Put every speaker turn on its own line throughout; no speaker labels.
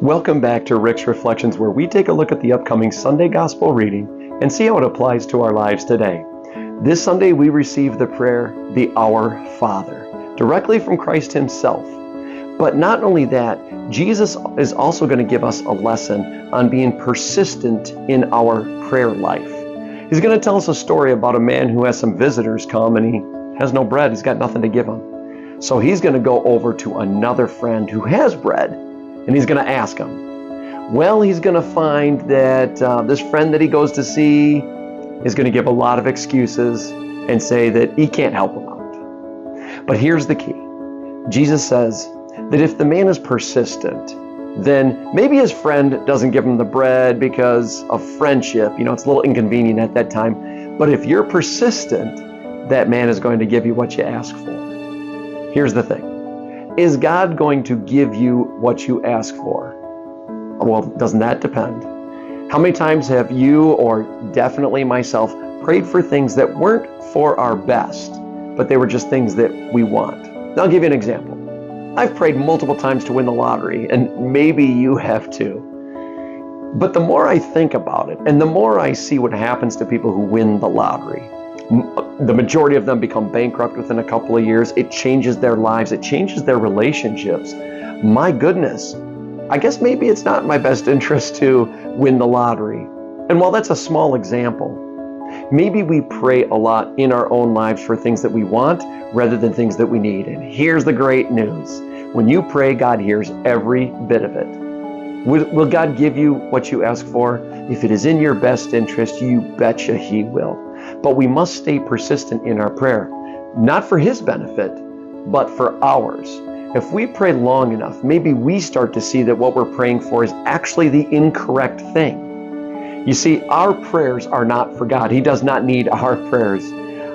Welcome back to Rick's Reflections, where we take a look at the upcoming Sunday Gospel reading and see how it applies to our lives today. This Sunday we receive the prayer, the Our Father, directly from Christ himself. But not only that, Jesus is also going to give us a lesson on being persistent in our prayer life. He's going to tell us a story about a man who has some visitors come and he has no bread. He's got nothing to give them. So he's going to go over to another friend who has bread and he's going to ask him. Well, he's going to find that this friend that he goes to see is going to give a lot of excuses and say that he can't help him out. But here's the key. Jesus says that if the man is persistent, then maybe his friend doesn't give him the bread because of friendship. It's a little inconvenient at that time. But if you're persistent, that man is going to give you what you ask for. Here's the thing. Is God going to give you what you ask for? Well, doesn't that depend? How many times have you, or definitely myself, prayed for things that weren't for our best, but they were just things that we want? Now, I'll give you an example. I've prayed multiple times to win the lottery, and maybe you have too. But the more I think about it, and the more I see what happens to people who win the lottery, the majority of them become bankrupt within a couple of years. It changes their lives. It changes their relationships. My goodness, I guess maybe it's not in my best interest to win the lottery. And while that's a small example, maybe we pray a lot in our own lives for things that we want rather than things that we need. And here's the great news. When you pray, God hears every bit of it. Will God give you what you ask for? If it is in your best interest, you betcha He will. But we must stay persistent in our prayer, not for His benefit, but for ours. If we pray long enough, maybe we start to see that what we're praying for is actually the incorrect thing. You see, our prayers are not for God. He does not need our prayers.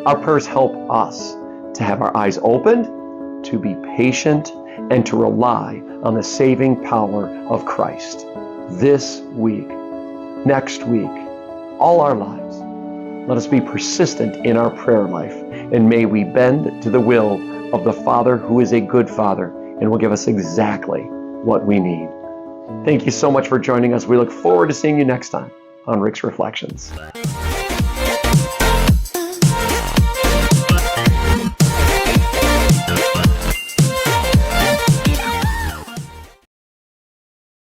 Our prayers help us to have our eyes opened, to be patient, and to rely on the saving power of Christ. This week, next week, all our lives, let us be persistent in our prayer life, and may we bend to the will of the Father who is a good Father and will give us exactly what we need. Thank you so much for joining us. We look forward to seeing you next time on Rick's Reflections.